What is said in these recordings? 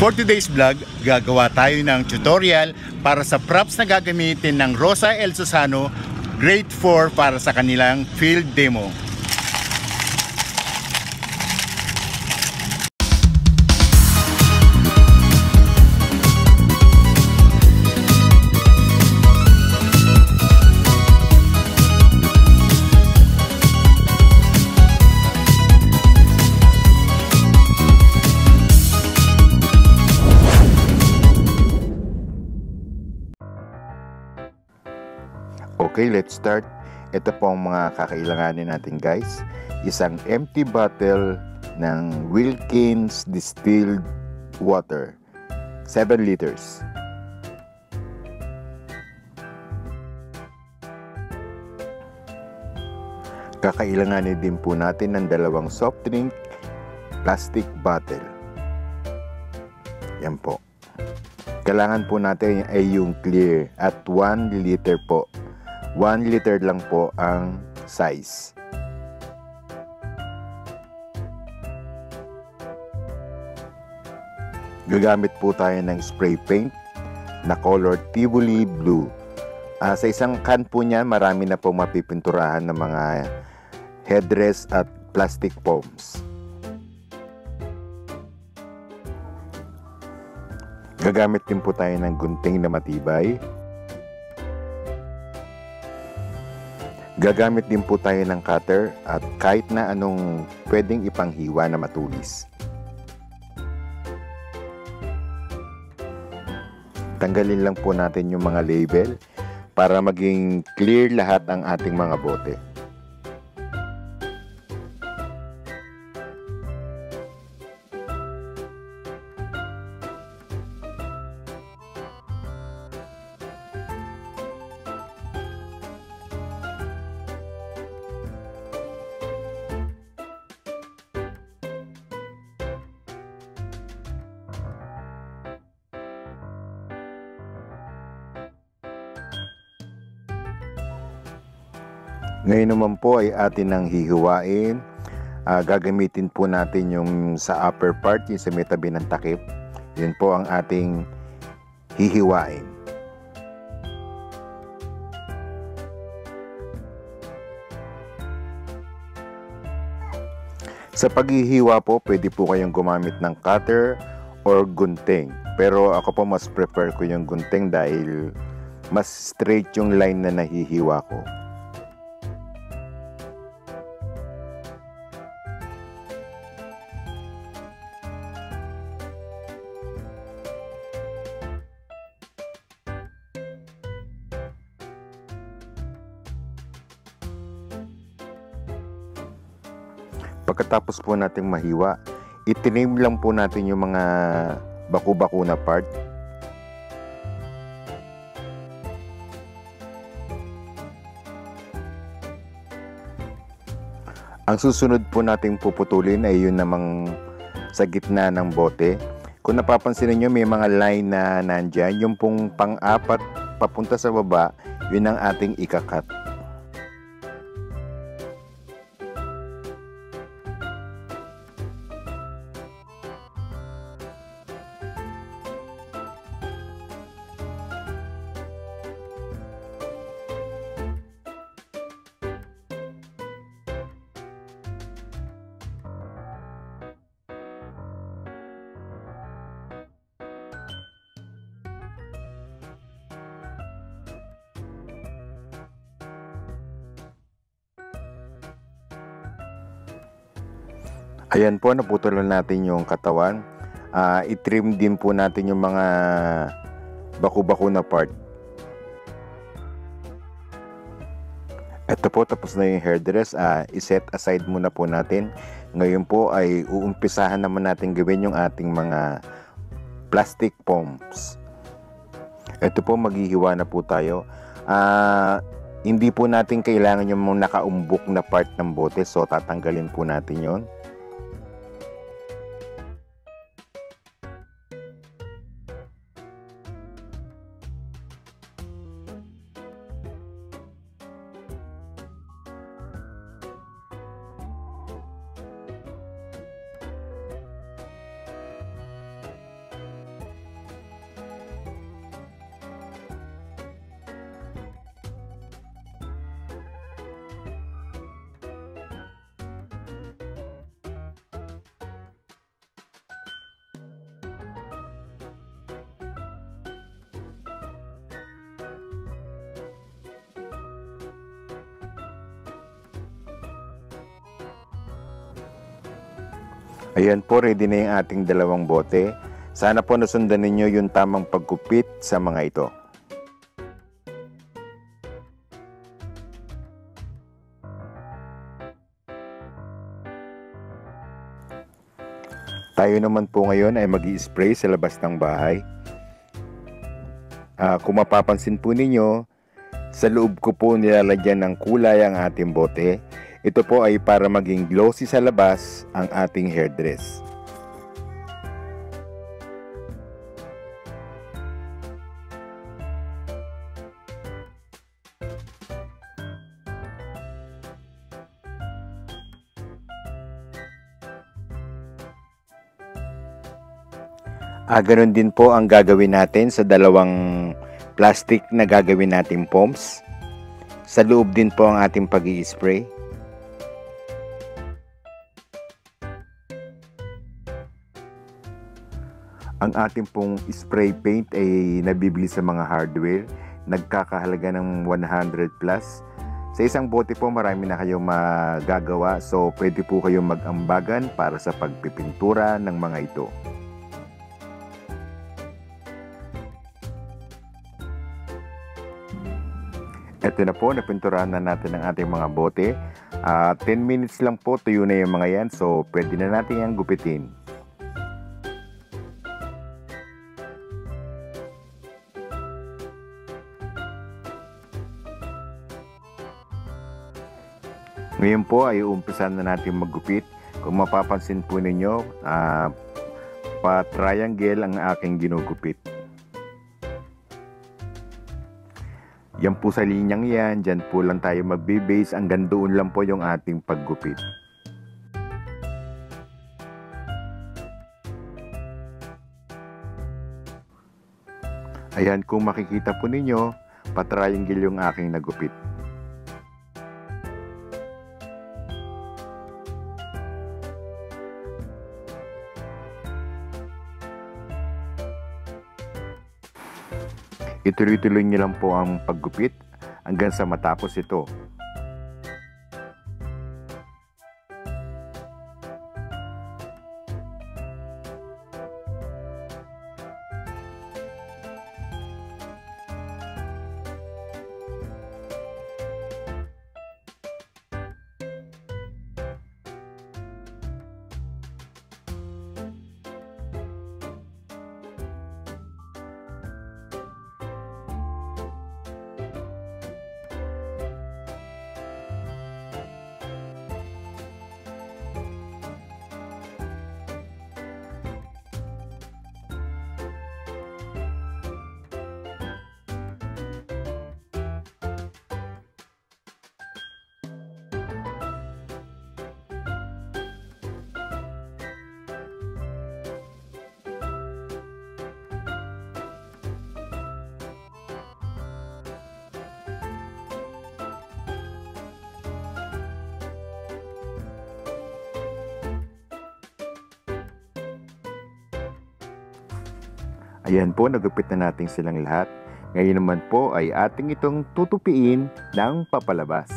For today's vlog, gagawa tayo ng tutorial para sa props na gagamitin ng Rosa El Susano Grade 4 para sa kanilang field demo. Okay, let's start. Ito po ang mga kakailanganin natin guys. Isang empty bottle ng Wilkins distilled water, 7 liters. Kakailanganin din po natin ng 2 soft drink plastic bottle. Yan po. Kailangan po natin ay yung clear at 1 liter po. 1 liter lang po ang size. Gagamit po tayo ng spray paint na color Tivoli Blue. Sa isang can po niyan, marami na pong mapipinturahan ng mga headrest at plastic foams. Gagamit din po tayo ng gunting na matibay. Gagamit din po tayo ng cutter at kahit na anong pwedeng ipanghiwa na matulis. Tanggalin lang po natin yung mga label para maging clear lahat ang ating mga bote. Ngayon naman po ay atin nang hihiwain. Gagamitin po natin yung sa upper part, yung sa may tabi ng takip. Yun po ang ating hihiwain. Sa paghihiwa po, pwede po kayong gumamit ng cutter or gunting. Pero ako po mas prefer ko yung gunting dahil mas straight yung line na nahihiwa ko. Pagkatapos po nating mahiwa, itiname lang po natin yung mga baku-baku na part. Ang susunod po nating puputulin ay yun namang sa gitna ng bote. Kung napapansin niyo may mga line na nandyan, yung pong pang-apat papunta sa baba, yun ang ating ikakat. Ayan po, naputulan natin yung katawan. I-trim din po natin yung mga baku-baku na part. Ito po, tapos na yung hairdress. I-set aside muna po natin. Ngayon po ay uumpisahan naman natin gawin yung ating mga plastic foams. Ito po, maghihiwa na po tayo. Hindi po natin kailangan yung nakaumbok na part ng bote. So, tatanggalin po natin yon. Ayan po, ready na yung ating dalawang bote. Sana po nasundan ninyo yung tamang paggupit sa mga ito. Tayo naman po ngayon ay mag-i-spray sa labas ng bahay. Kung mapapansin po ninyo, sa loob ko po nilalagyan ng kulay ang ating bote. Ito po ay para maging glossy sa labas ang ating hairdress. Ganun din po ang gagawin natin sa dalawang plastic na gagawin nating foams. Sa loob din po ang ating pag-i-spray. Ang ating pong spray paint ay nabibili sa mga hardware. Nagkakahalaga ng 100 plus. Sa isang bote po marami na kayong magagawa. So pwede po kayong mag-ambagan para sa pagpipintura ng mga ito. Ito na po, napinturahan na natin ang ating mga bote. 10 minutes lang po, tuyo na yung mga yan. So, pwede na natin yung gupitin. Ngayon po ay uumpisan na natin maggupit. Kung mapapansin po ninyo, pa-triangle ang aking ginugupit. Yan po sa linyang yan, dyan po lang tayo magbe-base, hanggang doon lang po yung ating paggupit. Ayan, kung makikita po ninyo, pa-triangle yung aking nagupit. Ituloy-tuloy niyo lang po ang paggupit hanggang sa matapos ito. Ayan po, nagupit na natin silang lahat. Ngayon naman po ay ating itong tutupiin ng papalabas.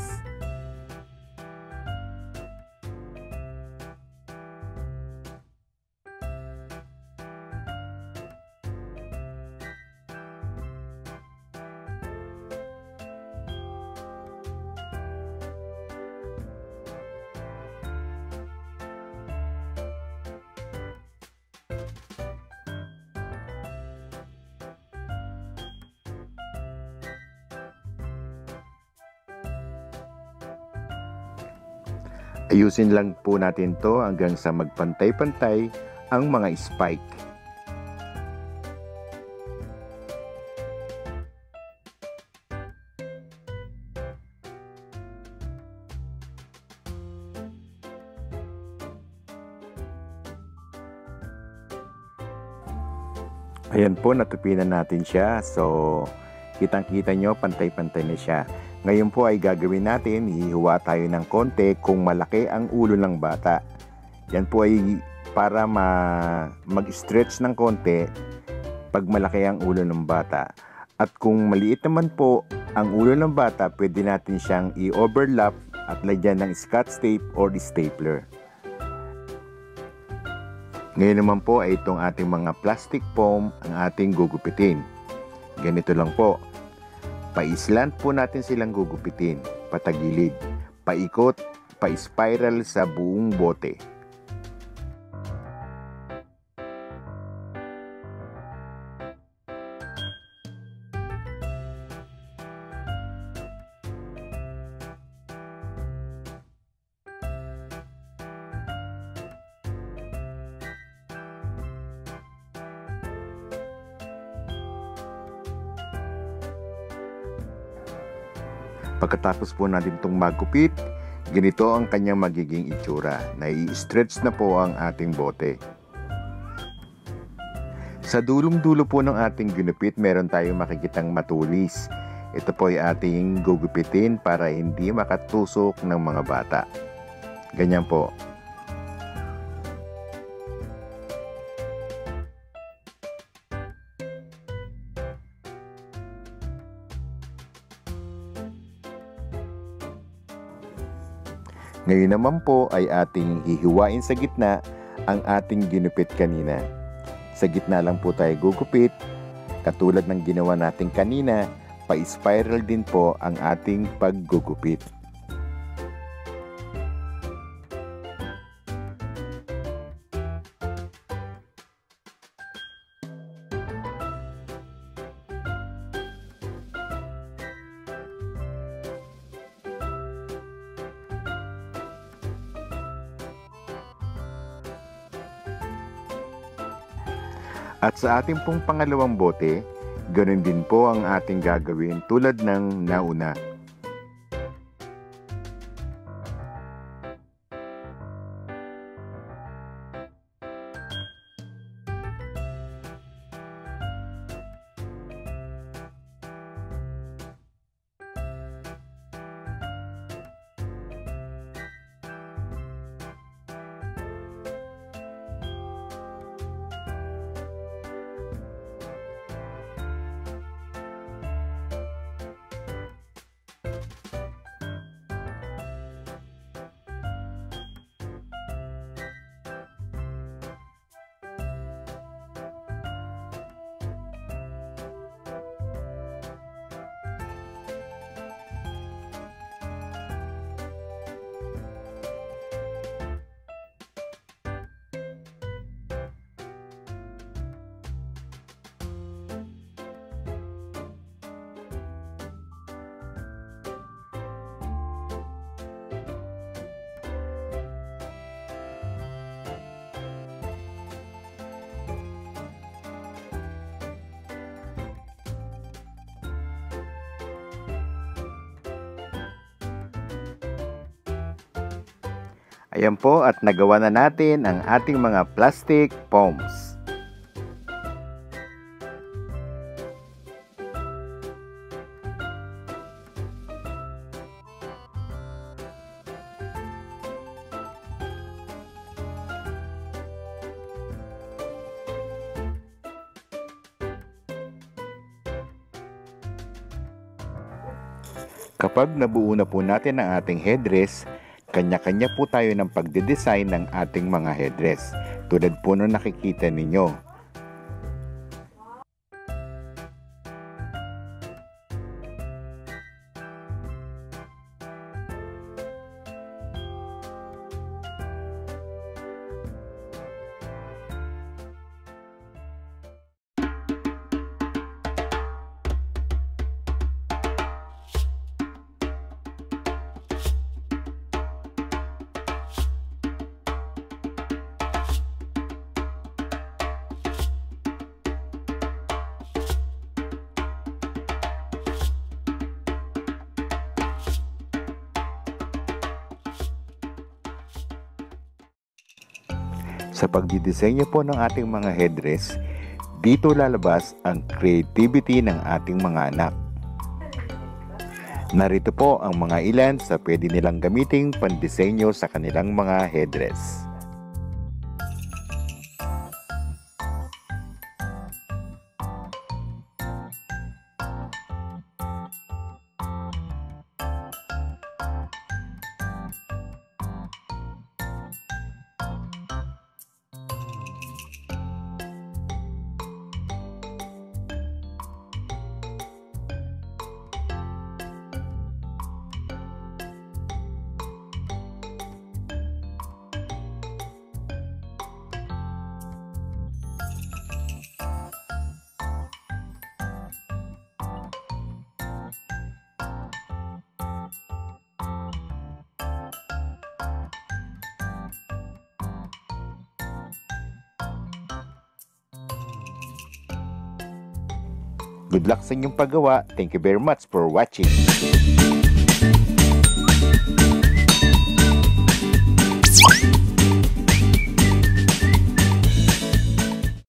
Ayusin lang po natin to hanggang sa magpantay-pantay ang mga spike. Ayan po, natupinan natin siya. So, kitang-kita nyo, pantay-pantay na siya. Ngayon po ay gagawin natin, hihiwa tayo ng konti kung malaki ang ulo ng bata. Yan po ay para mag-stretch ng konti pag malaki ang ulo ng bata. At kung maliit naman po ang ulo ng bata, pwede natin siyang i-overlap at lagyan ng scotch tape or stapler. Ngayon naman po ay itong ating mga plastic foam ang ating gugupitin. Ganito lang po. Pa-slant po natin silang gugupitin, patagilid, paikot, pa-spiral sa buong bote. Pagkatapos po natin itong magupit, ganito ang kanyang magiging itsura. Nai-stretch na po ang ating bote. Sa dulong-dulo po ng ating ginupit, meron tayong makikitang matulis. Ito po ay ating gugupitin para hindi makatusok ng mga bata. Ganyan po. Ngayon naman po ay ating hihiwain sa gitna ang ating ginupit kanina. Sa gitna lang po tayo gugupit, katulad ng ginawa natin kanina, pa-spiral din po ang ating paggugupit. At sa ating pong pangalawang bote, ganoon din po ang ating gagawin tulad ng nauna. Ayan po at nagawa na natin ang ating mga plastic foams. Kapag nabuo na po natin ang ating headdress, kanya-kanya po tayo ng pagde-design ng ating mga headdress. Tulad po nung nakikita ninyo. Sa pagdidisenyo po ng ating mga headdress, dito lalabas ang creativity ng ating mga anak. Narito po ang mga ilan sa pwede nilang gamiting pandisenyo sa kanilang mga headdress. Good luck sa inyong paggawa. Thank you very much for watching.